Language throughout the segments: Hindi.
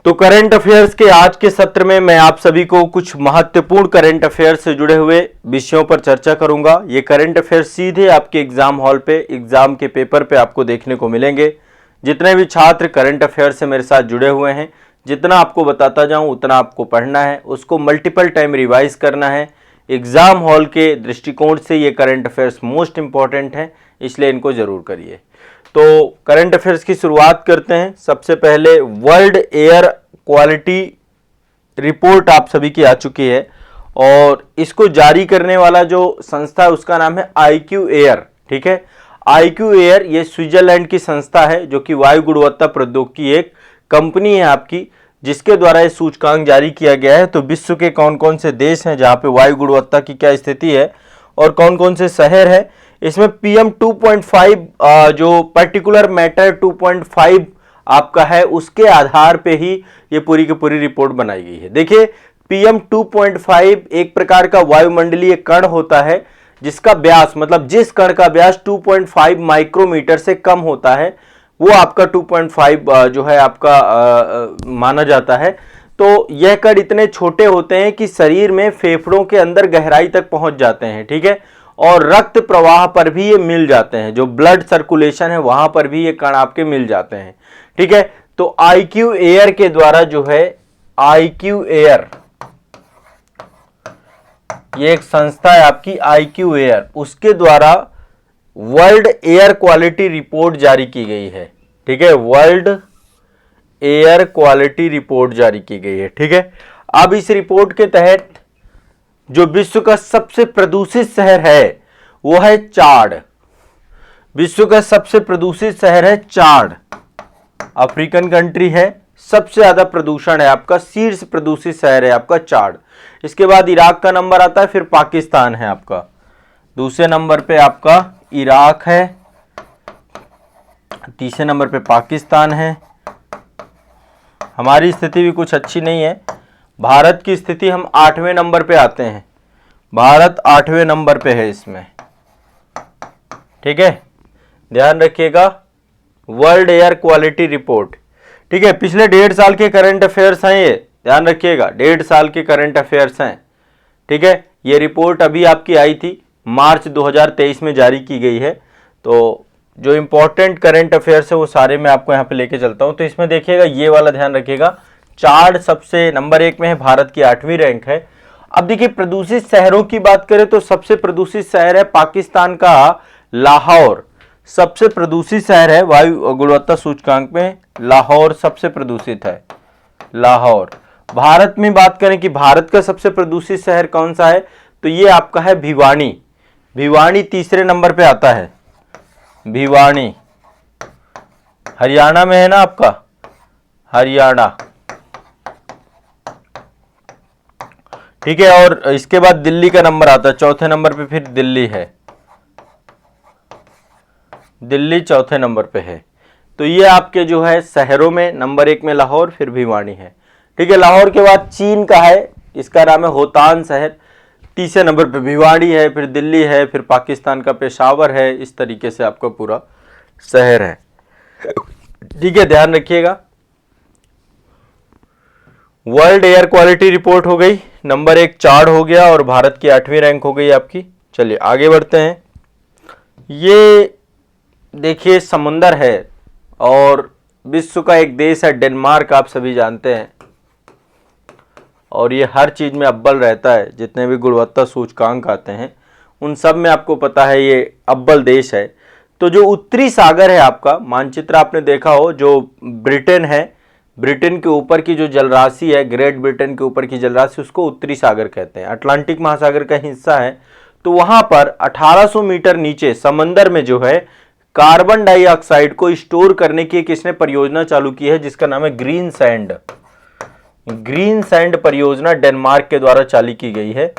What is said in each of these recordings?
तो करंट अफेयर्स के आज के सत्र में मैं आप सभी को कुछ महत्वपूर्ण करंट अफेयर्स से जुड़े हुए विषयों पर चर्चा करूंगा। ये करंट अफेयर्स सीधे आपके एग्जाम हॉल पे एग्जाम के पेपर पे आपको देखने को मिलेंगे। जितने भी छात्र करंट अफेयर्स से मेरे साथ जुड़े हुए हैं, जितना आपको बताता जाऊं उतना आपको पढ़ना है, उसको मल्टीपल टाइम रिवाइज करना है। एग्जाम हॉल के दृष्टिकोण से ये करंट अफेयर्स मोस्ट इंपॉर्टेंट हैं, इसलिए इनको जरूर करिए। तो करंट अफेयर्स की शुरुआत करते हैं। सबसे पहले वर्ल्ड एयर क्वालिटी रिपोर्ट आप सभी की आ चुकी है और इसको जारी करने वाला जो संस्था है उसका नाम है IQ एयर। ठीक है, IQ एयर ये स्विट्जरलैंड की संस्था है जो कि वायु गुणवत्ता प्रौद्योगिकी की एक कंपनी है आपकी, जिसके द्वारा ये सूचकांक जारी किया गया है। तो विश्व के कौन कौन से देश हैं जहां पे वायु गुणवत्ता की क्या स्थिति है और कौन कौन से शहर है, इसमें PM 2.5 जो पर्टिकुलर मैटर 2.5 आपका है उसके आधार पे ही ये पूरी की पूरी रिपोर्ट बनाई गई है। देखिए, PM 2.5 एक प्रकार का वायुमंडलीय कण होता है जिसका व्यास, मतलब जिस कण का व्यास 2.5 माइक्रोमीटर से कम होता है वो आपका 2.5 जो है आपका माना जाता है। तो यह कण इतने छोटे होते हैं कि शरीर में फेफड़ों के अंदर गहराई तक पहुंच जाते हैं। ठीक है, और रक्त प्रवाह पर भी ये मिल जाते हैं, जो ब्लड सर्कुलेशन है वहां पर भी ये कण आपके मिल जाते हैं। ठीक है, तो IQ एयर के द्वारा जो है, IQ एयर ये एक संस्था है आपकी IQ एयर, उसके द्वारा वर्ल्ड एयर क्वालिटी रिपोर्ट जारी की गई है। ठीक है, वर्ल्ड एयर क्वालिटी रिपोर्ट जारी की गई है। ठीक है, अब इस रिपोर्ट के तहत जो विश्व का सबसे प्रदूषित शहर है वो है चाड। विश्व का सबसे प्रदूषित शहर है चाड, अफ्रीकन कंट्री है, सबसे ज्यादा प्रदूषण है आपका, शीर्ष प्रदूषित शहर है आपका चाड। इसके बाद इराक का नंबर आता है, फिर पाकिस्तान है आपका, दूसरे नंबर पे आपका इराक है, तीसरे नंबर पे पाकिस्तान है। हमारी स्थिति भी कुछ अच्छी नहीं है, भारत की स्थिति हम 8वें नंबर पे आते हैं, भारत 8वें नंबर पे है इसमें। ठीक है, ध्यान रखिएगा, वर्ल्ड एयर क्वालिटी रिपोर्ट। ठीक है, पिछले 1.5 साल के करंट अफेयर्स हैं ये, ध्यान रखिएगा 1.5 साल के करंट अफेयर्स हैं। ठीक है, ये रिपोर्ट अभी आपकी आई थी, मार्च 2023 में जारी की गई है। तो जो इंपॉर्टेंट करंट अफेयर्स है वो सारे मैं आपको यहाँ पे लेके चलता हूँ। तो इसमें देखिएगा, ये वाला ध्यान रखिएगा, चाड सबसे नंबर 1 में है, भारत की 8वीं रैंक है। अब देखिए, प्रदूषित शहरों की बात करें तो सबसे प्रदूषित शहर है पाकिस्तान का लाहौर, सबसे प्रदूषित शहर है वायु गुणवत्ता सूचकांक में, लाहौर सबसे प्रदूषित है, लाहौर। भारत में बात करें कि भारत का सबसे प्रदूषित शहर कौन सा है, तो ये आपका है भिवानी, भिवानी तीसरे नंबर पे आता है, भिवानी हरियाणा में है ना आपका, हरियाणा। ठीक है, और इसके बाद दिल्ली का नंबर आता है, चौथे नंबर पे फिर दिल्ली है, दिल्ली चौथे नंबर पे है। तो ये आपके जो है शहरों में नंबर 1 में लाहौर, फिर भिवानी है। ठीक है, लाहौर के बाद चीन का है, इसका नाम है होतान शहर, तीसरे नंबर पे भिवानी है, फिर दिल्ली है, फिर पाकिस्तान का पेशावर है। इस तरीके से आपका पूरा शहर है। ठीक है, ध्यान रखिएगा, वर्ल्ड एयर क्वालिटी रिपोर्ट हो गई, नंबर 1 चाड हो गया और भारत की 8वीं रैंक हो गई आपकी। चलिए आगे बढ़ते हैं। ये देखिए समुंदर है और विश्व का एक देश है डेनमार्क, आप सभी जानते हैं, और ये हर चीज में अव्वल रहता है, जितने भी गुणवत्ता सूचकांक आते हैं उन सब में आपको पता है ये अव्वल देश है। तो जो उत्तरी सागर है आपका, मानचित्र आपने देखा हो, जो ब्रिटेन है, ब्रिटेन के ऊपर की जो जलराशि है, ग्रेट ब्रिटेन के ऊपर की जलराशि, उसको उत्तरी सागर कहते हैं, अटलांटिक महासागर का हिस्सा है। तो वहां पर 1800 मीटर नीचे समंदर में जो है कार्बन डाइऑक्साइड को स्टोर करने की एक इसने परियोजना चालू की है जिसका नाम है ग्रीन सैंड, ग्रीन सैंड परियोजना डेनमार्क के द्वारा चालू की गई है,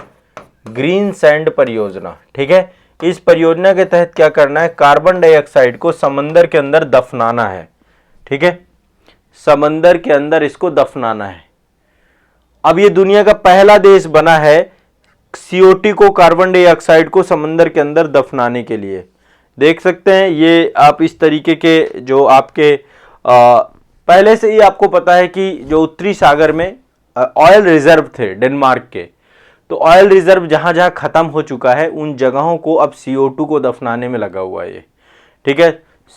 ग्रीन सैंड परियोजना। ठीक है, इस परियोजना के तहत क्या करना है, कार्बन डाइऑक्साइड को समंदर के अंदर दफनाना है। ठीक है, समंदर के अंदर इसको दफनाना है। अब ये दुनिया का पहला देश बना है CO2 को, कार्बन डाइऑक्साइड को समंदर के अंदर दफनाने के लिए। देख सकते हैं ये आप इस तरीके के जो आपके पहले से ही आपको पता है कि जो उत्तरी सागर में ऑयल रिजर्व थे डेनमार्क के, तो ऑयल रिजर्व जहां जहां खत्म हो चुका है उन जगहों को अब CO2 को दफनाने में लगा हुआ है ये, ठीक है।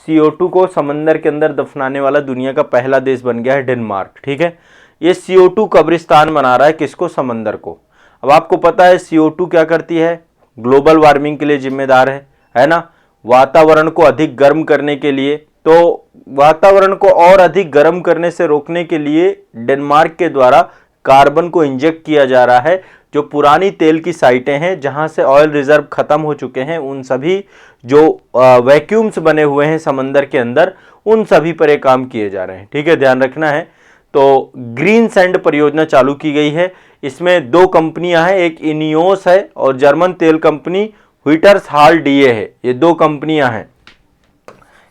CO2 को समंदर के अंदर दफनाने वाला दुनिया का पहला देश बन गया है डेनमार्क, ठीक है। ये CO2 कब्रिस्तान बना रहा है किसको? समंदर को। अब आपको पता है CO2 क्या करती है? ग्लोबल वार्मिंग के लिए जिम्मेदार है ना, वातावरण को अधिक गर्म करने के लिए। तो वातावरण को और अधिक गर्म करने से रोकने के लिए डेनमार्क के द्वारा कार्बन को इंजेक्ट किया जा रहा है। जो पुरानी तेल की साइटें हैं जहां से ऑयल रिजर्व खत्म हो चुके हैं, उन सभी जो वैक्यूम्स बने हुए हैं समंदर के अंदर, उन सभी पर ये काम किए जा रहे हैं, ठीक है, ध्यान रखना है। तो ग्रीन सैंड परियोजना चालू की गई है। इसमें 2 कंपनियां हैं, एक इनियोस है और जर्मन तेल कंपनी व्हिटरसहाल डीए है। ये 2 कंपनियां हैं,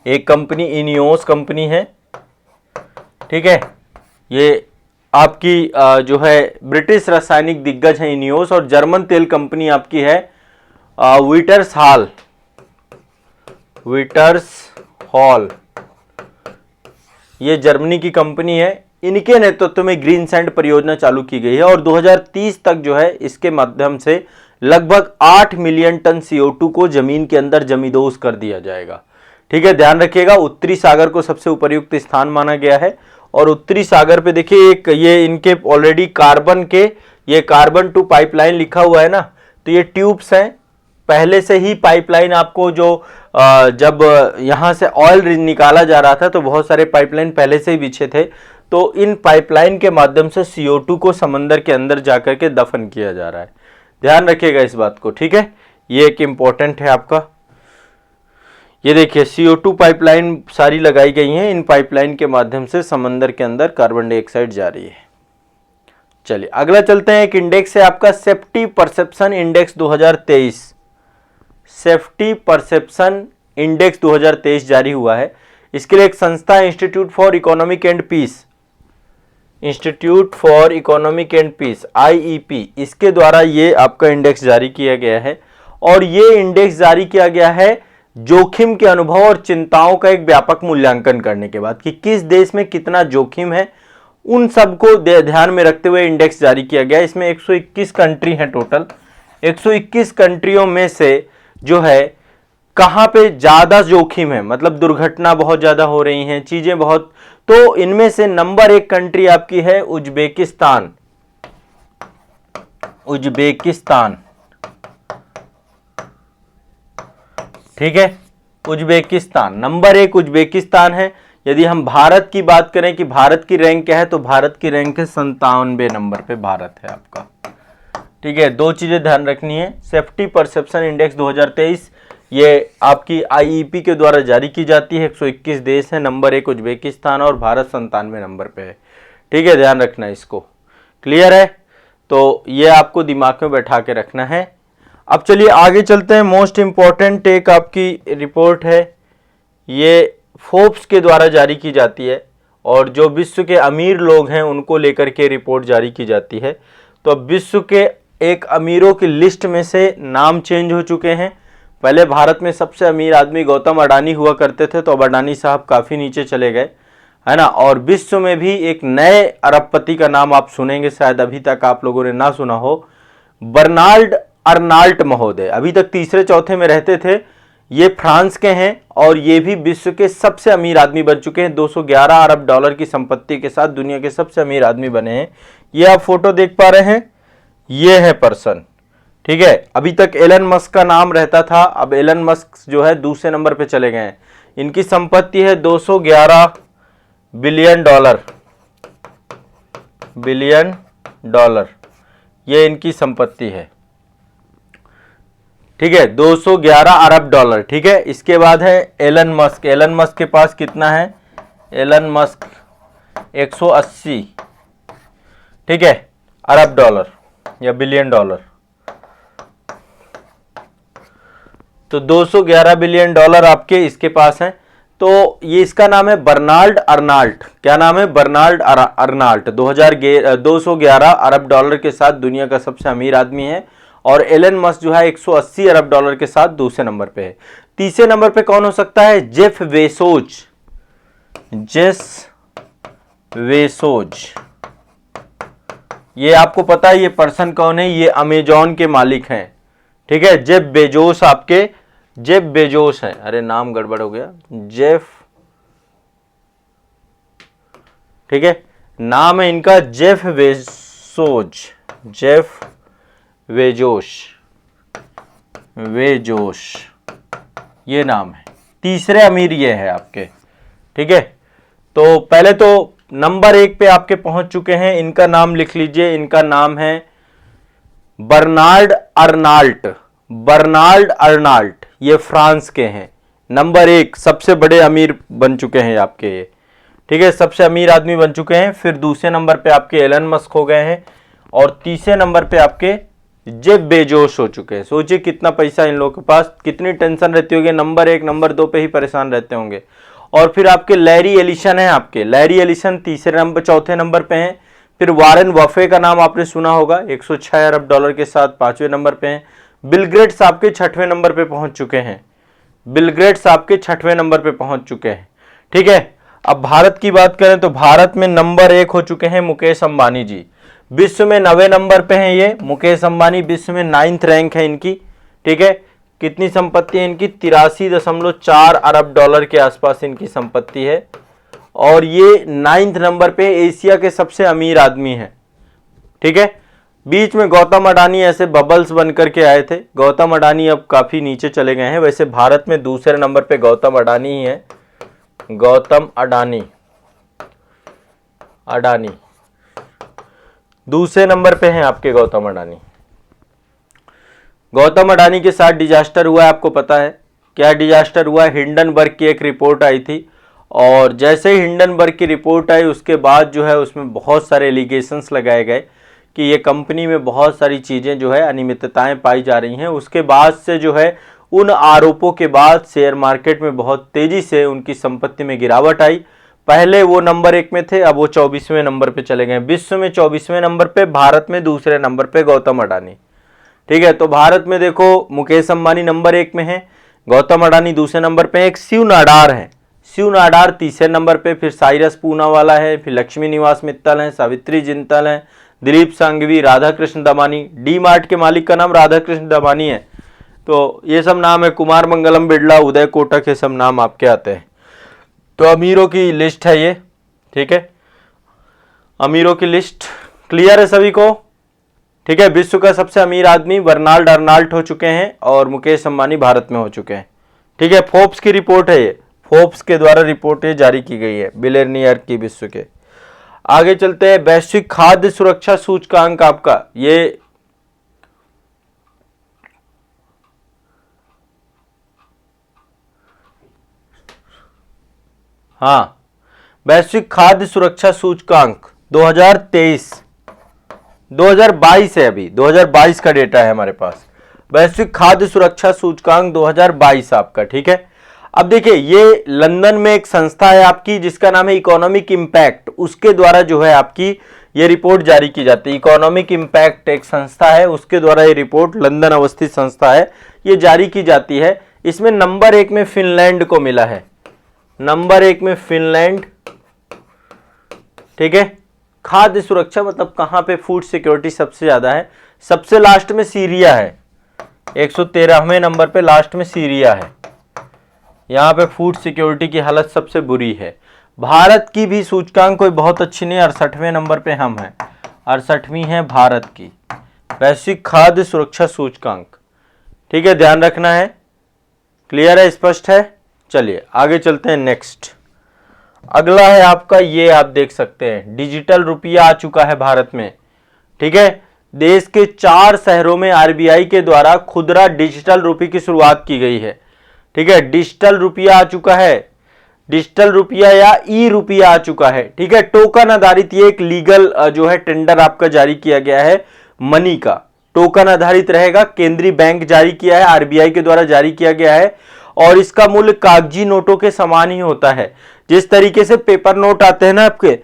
एक कंपनी इनियोस कंपनी है, ठीक है, ये आपकी जो है ब्रिटिश रासायनिक दिग्गज है इनियोस, और जर्मन तेल कंपनी आपकी है व्हिटरसहाल, ये जर्मनी की कंपनी है। इनके नेतृत्व में ग्रीन सैंड परियोजना चालू की गई है और 2030 तक जो है इसके माध्यम से लगभग 8 मिलियन टन CO2 को जमीन के अंदर जमींदोज कर दिया जाएगा, ठीक है, ध्यान रखिएगा। उत्तरी सागर को सबसे उपयुक्त स्थान माना गया है और उत्तरी सागर पे देखिए एक ये इनके ऑलरेडी कार्बन के, ये कार्बन टू पाइपलाइन लिखा हुआ है ना, तो ये ट्यूब्स हैं। पहले से ही पाइपलाइन आपको जो जब यहां से ऑयल निकाला जा रहा था तो बहुत सारे पाइपलाइन पहले से ही बिछे थे, तो इन पाइपलाइन के माध्यम से CO2 को समंदर के अंदर जाकर के दफन किया जा रहा है। ध्यान रखिएगा इस बात को, ठीक है, ये एक इंपॉर्टेंट है आपका। ये देखिए CO2 पाइपलाइन सारी लगाई गई हैं, इन पाइपलाइन के माध्यम से समंदर के अंदर कार्बन डाइऑक्साइड जा रही है। चलिए अगला चलते हैं, एक इंडेक्स है आपका safety perception index 2023। Safety perception index 2023 जारी हुआ है। इसके लिए एक संस्था है Institute for Economic and Peace, Institute for Economic and Peace IEP, इसके द्वारा ये आपका इंडेक्स जारी किया गया है। और ये इंडेक्स जारी किया गया है जोखिम के अनुभव और चिंताओं का एक व्यापक मूल्यांकन करने के बाद कि किस देश में कितना जोखिम है, उन सबको ध्यान में रखते हुए इंडेक्स जारी किया गया। इसमें 121 कंट्री हैं टोटल। 121 कंट्रियों में से जो है कहां पे ज्यादा जोखिम है, मतलब दुर्घटना बहुत ज्यादा हो रही हैं, चीजें बहुत, तो इनमें से नंबर 1 कंट्री आपकी है उज्बेकिस्तान। उज्बेकिस्तान, ठीक है, उज्बेकिस्तान नंबर 1 उज्बेकिस्तान है। यदि हम भारत की बात करें कि भारत की रैंक क्या है, तो भारत की रैंक है 97 नंबर पे भारत है आपका, ठीक है। 2 चीजें ध्यान रखनी है, सेफ्टी परसेप्शन इंडेक्स 2023 ये आपकी IEP के द्वारा जारी की जाती है। 121 देश है, नंबर 1 उज्बेकिस्तान और भारत 97 नंबर पे है, ठीक है, ध्यान रखना इसको, क्लियर है। तो ये आपको दिमाग में बैठा के रखना है। अब चलिए आगे चलते हैं। मोस्ट इंपॉर्टेंट एक आपकी रिपोर्ट है, ये फोर्ब्स के द्वारा जारी की जाती है और जो विश्व के अमीर लोग हैं उनको लेकर के रिपोर्ट जारी की जाती है। तो अब विश्व के एक अमीरों की लिस्ट में से नाम चेंज हो चुके हैं। पहले भारत में सबसे अमीर आदमी गौतम अडानी हुआ करते थे, तो अब अडानी साहब काफ़ी नीचे चले गए, है ना। और विश्व में भी एक नए अरबपति का नाम आप सुनेंगे, शायद अभी तक आप लोगों ने ना सुना हो, बर्नार्ड अर्नाल्ट महोदय। अभी तक तीसरे चौथे में रहते थे, ये फ्रांस के हैं और ये भी विश्व के सबसे अमीर आदमी बन चुके हैं। 211 अरब डॉलर की संपत्ति के साथ दुनिया के सबसे अमीर आदमी बने हैं। ये आप फोटो देख पा रहे हैं, ये है पर्सन, ठीक है। अभी तक एलन मस्क का नाम रहता था, अब एलन मस्क जो है दूसरे नंबर पे चले गए हैं। इनकी संपत्ति है 211 बिलियन डॉलर, ये इनकी संपत्ति है, ठीक है, 211 अरब डॉलर, ठीक है। इसके बाद है एलन मस्क। एलन मस्क के पास कितना है? एलन मस्क 180, ठीक है, अरब डॉलर या बिलियन डॉलर, तो 211 बिलियन डॉलर आपके इसके पास हैं। तो ये इसका नाम है बर्नार्ड अर्नाल्ट। क्या नाम है? Bernard Arnault. 211 अरब डॉलर के साथ दुनिया का सबसे अमीर आदमी है और एलन मस्क जो है 180 अरब डॉलर के साथ दूसरे नंबर पे है। तीसरे नंबर पे कौन हो सकता है? Jeff Bezos. बेजोस। ये आपको पता है ये पर्सन कौन है? ये अमेजॉन के मालिक हैं, ठीक है। जेफ बेजोस, आपके जेफ बेजोस हैं। अरे नाम गड़बड़ हो गया, जेफ, ठीक है, नाम है इनका Jeff Bezos, Jeff Bezos, Bezos ये नाम है। तीसरे अमीर ये है आपके, ठीक है। तो पहले तो नंबर 1 पे आपके पहुंच चुके हैं, इनका नाम लिख लीजिए, इनका नाम है बर्नार्ड अर्नाल्ट, बर्नार्ड अर्नाल्ट, ये फ्रांस के हैं। नंबर 1 सबसे बड़े अमीर बन चुके हैं आपके ये, ठीक है, सबसे अमीर आदमी बन चुके हैं। फिर दूसरे नंबर पे आपके एलन मस्क हो गए हैं और तीसरे नंबर पे आपके जेफ बेजोस हो चुके हैं। सोचिए कितना पैसा इन लोगों के पास, कितनी टेंशन रहती होगी, नंबर 1 नंबर 2 पे ही परेशान रहते होंगे। और फिर आपके लैरी एलिसन है, आपके लैरी एलिसन तीसरे नंबर चौथे नंबर पे हैं। फिर वारेन बफे का नाम आपने सुना होगा, 106 अरब डॉलर के साथ 5वें नंबर पे हैं। बिल गेट्स आपके 6वें नंबर पे पहुंच चुके हैं, बिल गेट्स आपके 6वें नंबर पे पहुंच चुके हैं, ठीक है। अब भारत की बात करें तो भारत में नंबर 1 हो चुके हैं मुकेश अंबानी जी, विश्व में 9वें नंबर पे हैं ये मुकेश अंबानी, विश्व में 9th रैंक है इनकी, ठीक है। कितनी संपत्ति है इनकी? 83.4 अरब डॉलर के आसपास इनकी संपत्ति है और ये 9th नंबर पे एशिया के सबसे अमीर आदमी हैं, ठीक है। बीच में गौतम अडानी ऐसे बबल्स बन करके आए थे, गौतम अडानी अब काफी नीचे चले गए हैं। वैसे भारत में दूसरे नंबर पे गौतम अडानी ही है, गौतम अडानी, अडानी दूसरे नंबर पे हैं आपके गौतम अडानी। गौतम अडानी के साथ डिजास्टर हुआ है, आपको पता है क्या डिजास्टर हुआ? हिंडनबर्ग की एक रिपोर्ट आई थी और जैसे ही हिंडनबर्ग की रिपोर्ट आई उसके बाद जो है उसमें बहुत सारे एलिगेशंस लगाए गए कि ये कंपनी में बहुत सारी चीज़ें जो है अनियमितताएं पाई जा रही हैं। उसके बाद से जो है उन आरोपों के बाद शेयर मार्केट में बहुत तेजी से उनकी संपत्ति में गिरावट आई। पहले वो नंबर 1 में थे, अब वो 24वें नंबर पे चले गए। विश्व में 24वें नंबर पे, भारत में दूसरे नंबर पे गौतम अडानी, ठीक है। तो भारत में देखो मुकेश अंबानी नंबर 1 में है, गौतम अडानी दूसरे नंबर पे, एक शिव नाडार है, शिव नाडार तीसरे नंबर पे, फिर साइरस पूनावाला है, फिर लक्ष्मी निवास मित्तल है, सावित्री जिंतल है, दिलीप सांघवी, राधा कृष्ण दमानी। डी मार्ट के मालिक का नाम राधा कृष्ण दमानी है। तो ये सब नाम है, कुमार मंगलम बिरला, उदय कोटक, ये सब नाम आपके आते हैं। तो अमीरों की लिस्ट है ये, ठीक है, अमीरों की लिस्ट क्लियर है सभी को, ठीक है। विश्व का सबसे अमीर आदमी बर्नार्ड अर्नाल्ट हो चुके हैं और मुकेश अंबानी भारत में हो चुके हैं, ठीक है। फोर्ब्स की रिपोर्ट है ये, फोर्ब्स के द्वारा रिपोर्ट जारी की गई है बिलियनियर की विश्व के। आगे चलते हैं, वैश्विक खाद्य सुरक्षा सूचकांक आपका ये हाँ, वैश्विक खाद्य सुरक्षा सूचकांक 2023, 2022 है, अभी 2022 का डेटा है हमारे पास। वैश्विक खाद्य सुरक्षा सूचकांक 2022 आपका, ठीक है। अब देखिए ये लंदन में एक संस्था है आपकी जिसका नाम है इकोनॉमिक इम्पैक्ट, उसके द्वारा जो है आपकी ये रिपोर्ट जारी की जाती है। इकोनॉमिक इम्पैक्ट एक संस्था है, उसके द्वारा ये रिपोर्ट, लंदन अवस्थित संस्था है, ये जारी की जाती है। इसमें नंबर 1 में फिनलैंड को मिला है, नंबर 1 में फिनलैंड, ठीक है। खाद्य सुरक्षा मतलब कहां पे फूड सिक्योरिटी सबसे ज्यादा है, सबसे लास्ट में सीरिया है, 113वें नंबर पे लास्ट में सीरिया है। यहां पे फूड सिक्योरिटी की हालत सबसे बुरी है। भारत की भी सूचकांक कोई बहुत अच्छी नहीं, 68वें नंबर पे हम हैं, 68वीं है भारत की वैश्विक खाद्य सुरक्षा सूचकांक, ठीक है, ध्यान रखना है। क्लियर है, स्पष्ट है? चलिए आगे चलते हैं। नेक्स्ट अगला है आपका, ये आप देख सकते हैं डिजिटल रुपया आ चुका है भारत में, ठीक है। देश के 4 शहरों में आरबीआई के द्वारा खुदरा डिजिटल रुपये की शुरुआत की गई है, ठीक है। डिजिटल रुपया आ चुका है, डिजिटल रुपया या ई रुपया आ चुका है, ठीक है। टोकन आधारित ये एक लीगल जो है टेंडर आपका जारी किया गया है मनी का, टोकन आधारित रहेगा, केंद्रीय बैंक जारी किया है, आरबीआई के द्वारा जारी किया गया है और इसका मूल्य कागजी नोटों के समान ही होता है। जिस तरीके से पेपर नोट आते हैं ना आपके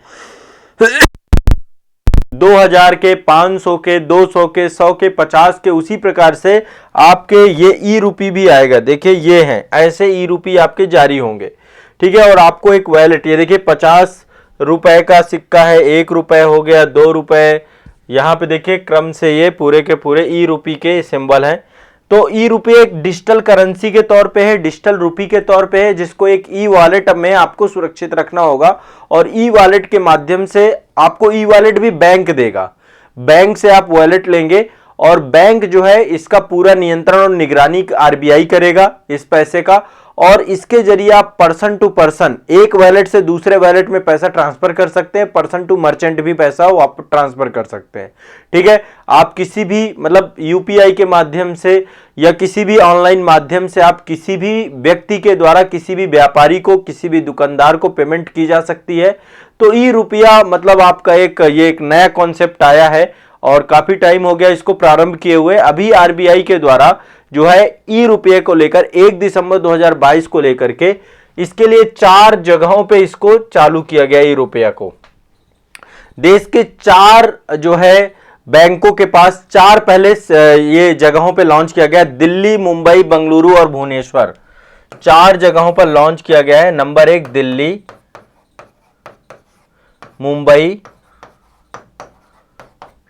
2000 के, 500 के, 200 के, 100 के, 50 के, उसी प्रकार से आपके ये ई रूपी भी आएगा। देखिए ये हैं, ऐसे ई रूपी आपके जारी होंगे, ठीक है। और आपको एक वैलेट, ये देखिए 50 रुपए का सिक्का है, 1 रुपए हो गया, 2 रुपए, यहाँ पे देखिए क्रम से ये पूरे के पूरे ई रूपी के सिंबल हैं। तो ई रूपी एक डिजिटल करेंसी के तौर पे है, डिजिटल रूपी के तौर पे है, जिसको एक ई वॉलेट में आपको सुरक्षित रखना होगा। और ई वॉलेट के माध्यम से आपको ई वॉलेट भी बैंक देगा, बैंक से आप वॉलेट लेंगे और बैंक जो है इसका पूरा नियंत्रण और निगरानी आरबीआई करेगा इस पैसे का। और इसके जरिए आप पर्सन टू पर्सन, एक वॉलेट से दूसरे वॉलेट में पैसा ट्रांसफर कर सकते हैं, पर्सन टू मर्चेंट भी पैसा वो आप ट्रांसफर कर सकते हैं। ठीक है, आप किसी भी मतलब यूपीआई के माध्यम से या किसी भी ऑनलाइन माध्यम से आप किसी भी व्यक्ति के द्वारा किसी भी व्यापारी को, किसी भी दुकानदार को पेमेंट की जा सकती है। तो ई रुपया मतलब आपका ये एक नया कॉन्सेप्ट आया है और काफी टाइम हो गया इसको प्रारंभ किए हुए। अभी आरबीआई के द्वारा जो है ई रुपये को लेकर 1 दिसंबर 2022 को लेकर के इसके लिए 4 जगहों पे इसको चालू किया गया ई रुपया को। देश के 4 जो है बैंकों के पास 4 पहले ये जगहों पे लॉन्च किया गया, दिल्ली, मुंबई, बेंगलुरु और भुवनेश्वर, 4 जगहों पर लॉन्च किया गया है। नंबर 1 दिल्ली, मुंबई,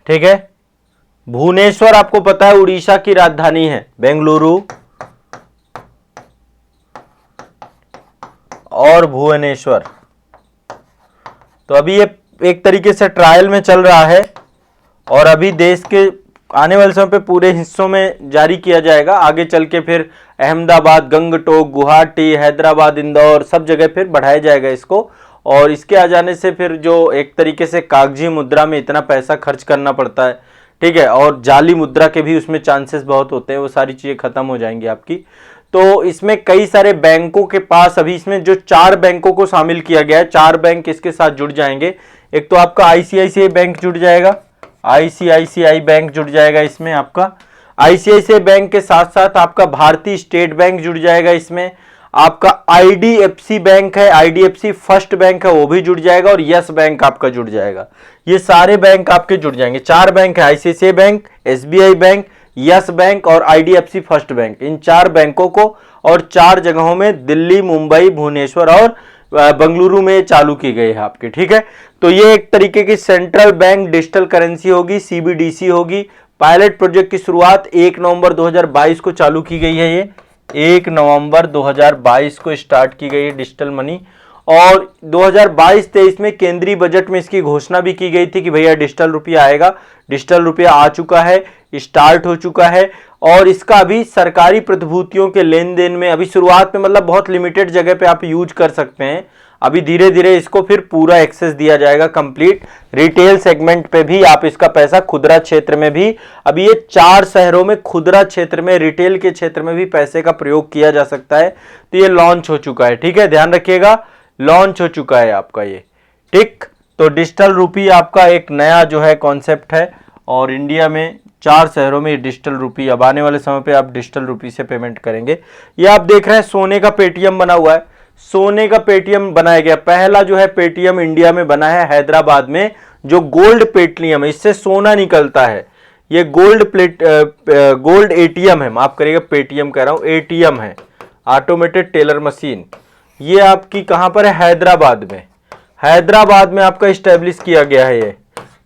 ठीक है, भुवनेश्वर आपको पता है उड़ीसा की राजधानी है, बेंगलुरु और भुवनेश्वर। तो अभी ये एक तरीके से ट्रायल में चल रहा है और अभी देश के आने वाले समय पे पूरे हिस्सों में जारी किया जाएगा। आगे चल के फिर अहमदाबाद, गंगटोक, गुवाहाटी, हैदराबाद, इंदौर सब जगह फिर बढ़ाया जाएगा इसको। और इसके आ जाने से फिर जो एक तरीके से कागजी मुद्रा में इतना पैसा खर्च करना पड़ता है, ठीक है, और जाली मुद्रा के भी उसमें चांसेस बहुत होते हैं, वो सारी चीजें खत्म हो जाएंगी आपकी। तो इसमें कई सारे बैंकों के पास अभी इसमें जो 4 बैंकों को शामिल किया गया है, 4 बैंक इसके साथ जुड़ जाएंगे। एक तो आपका आईसीआईसीआई बैंक जुड़ जाएगा, आईसीआईसीआई बैंक जुड़ जाएगा इसमें आपका। आईसीआईसीआई बैंक के साथ साथ आपका भारतीय स्टेट बैंक जुड़ जाएगा इसमें। आपका आईडीएफसी बैंक है, आईडीएफसी फर्स्ट बैंक है, वो भी जुड़ जाएगा और यस बैंक आपका जुड़ जाएगा। ये सारे बैंक आपके जुड़ जाएंगे। 4 बैंक है, ICICI bank, SBI bank, yes bank और आईडीएफसी फर्स्ट बैंक। इन 4 बैंकों को और 4 जगहों में दिल्ली, मुंबई, भुवनेश्वर और बेंगलुरु में चालू की गई है आपकी। ठीक है, तो ये एक तरीके की सेंट्रल बैंक डिजिटल करेंसी होगी, सीबीडीसी होगी। पायलट प्रोजेक्ट की शुरुआत 1 नवंबर 2022 को चालू की गई है। ये 1 नवंबर 2022 को स्टार्ट की गई है डिजिटल मनी। और 2022-23 में केंद्रीय बजट में इसकी घोषणा भी की गई थी कि भैया डिजिटल रुपया आएगा। डिजिटल रुपया आ चुका है, स्टार्ट हो चुका है और इसका अभी सरकारी प्रतिभूतियों के लेन देन में अभी शुरुआत में मतलब बहुत लिमिटेड जगह पे आप यूज कर सकते हैं। अभी धीरे धीरे इसको फिर पूरा एक्सेस दिया जाएगा कंप्लीट। रिटेल सेगमेंट पे भी आप इसका पैसा, खुदरा क्षेत्र में भी, अभी ये 4 शहरों में खुदरा क्षेत्र में, रिटेल के क्षेत्र में भी पैसे का प्रयोग किया जा सकता है। तो ये लॉन्च हो चुका है, ठीक है, ध्यान रखिएगा, लॉन्च हो चुका है आपका ये। ठीक, तो डिजिटल रूपी आपका एक नया जो है कॉन्सेप्ट है और इंडिया में 4 शहरों में डिजिटल रूपी, अब आने वाले समय पे आप डिजिटल रूपी से पेमेंट करेंगे। ये आप देख रहे हैं सोने का पेटीएम बना हुआ है, सोने का पेटीएम बनाया गया। पहला जो है पेटीएम इंडिया में बना है हैदराबाद में, जो गोल्ड पेटीएम है, इससे सोना निकलता है। ये गोल्ड एटीएम है, माफ करिएगा पेटीएम कह रहा हूं, एटीएम है, ऑटोमेटेड टेलर मशीन। ये आपकी कहां पर है? हैदराबाद में। हैदराबाद में आपका स्टैब्लिश किया गया है ये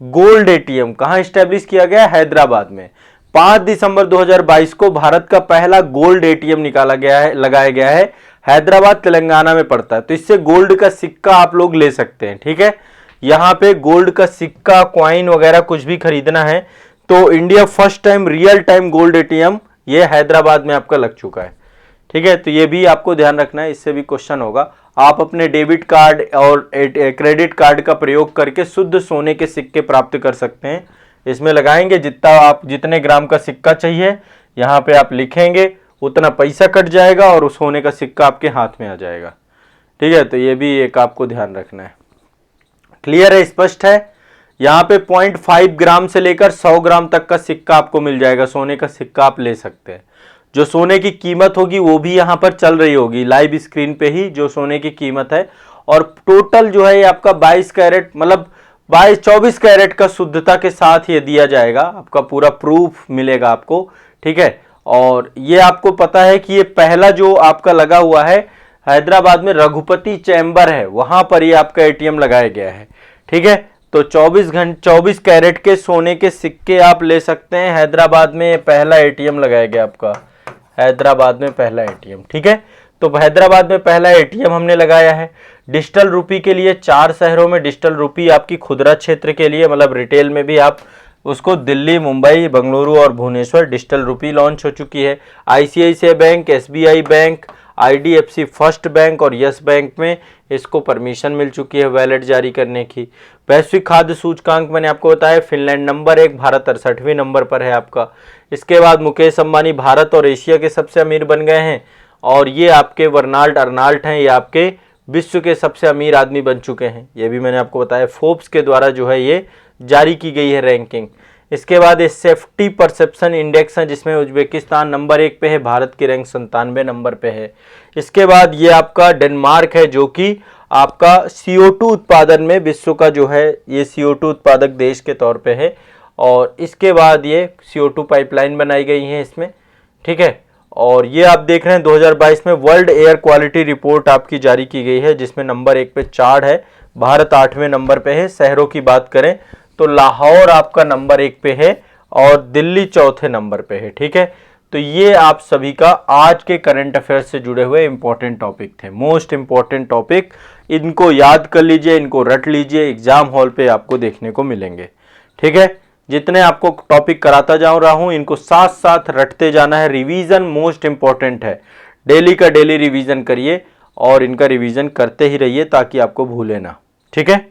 गोल्ड एटीएम। कहां स्टैब्लिश किया गया? हैदराबाद में। 5 दिसंबर 2022 को भारत का पहला गोल्ड एटीएम निकाला गया है, लगाया गया है। हैदराबाद तेलंगाना में पड़ता है। तो इससे गोल्ड का सिक्का आप लोग ले सकते हैं, ठीक है। यहां पे गोल्ड का सिक्का, कॉइन वगैरह कुछ भी खरीदना है तो India first time real time gold ATM ये हैदराबाद में आपका लग चुका है, ठीक है। तो ये भी आपको ध्यान रखना है, इससे भी क्वेश्चन होगा। आप अपने डेबिट कार्ड और क्रेडिट कार्ड का प्रयोग करके शुद्ध सोने के सिक्के प्राप्त कर सकते हैं। इसमें लगाएंगे जितने ग्राम का सिक्का चाहिए, यहाँ पे आप लिखेंगे, उतना पैसा कट जाएगा और उस सोने का सिक्का आपके हाथ में आ जाएगा, ठीक है। तो ये भी एक आपको ध्यान रखना है। क्लियर है, स्पष्ट है। यहाँ पे 0.5 ग्राम से लेकर 100 ग्राम तक का सिक्का आपको मिल जाएगा, सोने का सिक्का आप ले सकते हैं। जो सोने की कीमत होगी वो भी यहाँ पर चल रही होगी लाइव स्क्रीन पे ही, जो सोने की कीमत है। और टोटल जो है ये आपका 22 कैरेट, मतलब 24 कैरेट का शुद्धता के साथ ये दिया जाएगा, आपका पूरा प्रूफ मिलेगा आपको, ठीक है। और ये आपको पता है कि ये पहला जो आपका लगा हुआ है हैदराबाद में रघुपति चैम्बर है, वहां पर ये आपका एटीएम लगाया गया है। ठीक है, तो 24 कैरेट के सोने के सिक्के आप ले सकते हैं। हैदराबाद में पहला एटीएम लगाया गया आपका, हैदराबाद में पहला एटीएम। ठीक है, तो हैदराबाद में पहला एटीएम हमने लगाया है। डिजिटल रूपी के लिए 4 शहरों में डिजिटल रूपी आपकी खुदरा क्षेत्र के लिए, मतलब रिटेल में भी आप उसको, दिल्ली, मुंबई, बेंगलुरु और भुवनेश्वर डिजिटल रूपी लॉन्च हो चुकी है। ICICI bank, SBI bank, IDFC first bank और यस बैंक में इसको परमिशन मिल चुकी है वैलेट जारी करने की। वैश्विक खाद्य सूचकांक मैंने आपको बताया, फिनलैंड नंबर 1, भारत 68वें नंबर पर है आपका। इसके बाद मुकेश अंबानी भारत और एशिया के सबसे अमीर बन गए हैं, और ये आपके बर्नार्ड अर्नाल्ट हैं, ये आपके विश्व के सबसे अमीर आदमी बन चुके हैं। ये भी मैंने आपको बताया, फोर्ब्स के द्वारा जो है ये जारी की गई है रैंकिंग। इसके बाद ये सेफ्टी परसेप्शन इंडेक्स है, जिसमें उज्बेकिस्तान नंबर 1 पे है, भारत की रैंक 97 नंबर पे है। इसके बाद ये आपका डेनमार्क है, जो कि आपका CO2 उत्पादन में विश्व का जो है ये CO2 उत्पादक देश के तौर पे है। और इसके बाद ये CO2 पाइपलाइन बनाई गई है इसमें। ठीक है, और ये आप देख रहे हैं 2022 में वर्ल्ड एयर क्वालिटी रिपोर्ट आपकी जारी की गई है, जिसमें नंबर 1 पे चार्ट है, भारत 8वें नंबर पे है। शहरों की बात करें तो लाहौर आपका नंबर 1 पे है और दिल्ली चौथे नंबर पे है। ठीक है, तो ये आप सभी का आज के करंट अफेयर्स से जुड़े हुए इंपॉर्टेंट टॉपिक थे, मोस्ट इंपॉर्टेंट टॉपिक। इनको याद कर लीजिए, इनको रट लीजिए, एग्जाम हॉल पे आपको देखने को मिलेंगे। ठीक है, जितने आपको टॉपिक कराता जा रहा हूं, इनको साथ साथ रटते जाना है। रिवीजन मोस्ट इंपॉर्टेंट है, डेली का डेली रिवीजन करिए और इनका रिवीजन करते ही रहिए ताकि आपको भूले ना। ठीक है।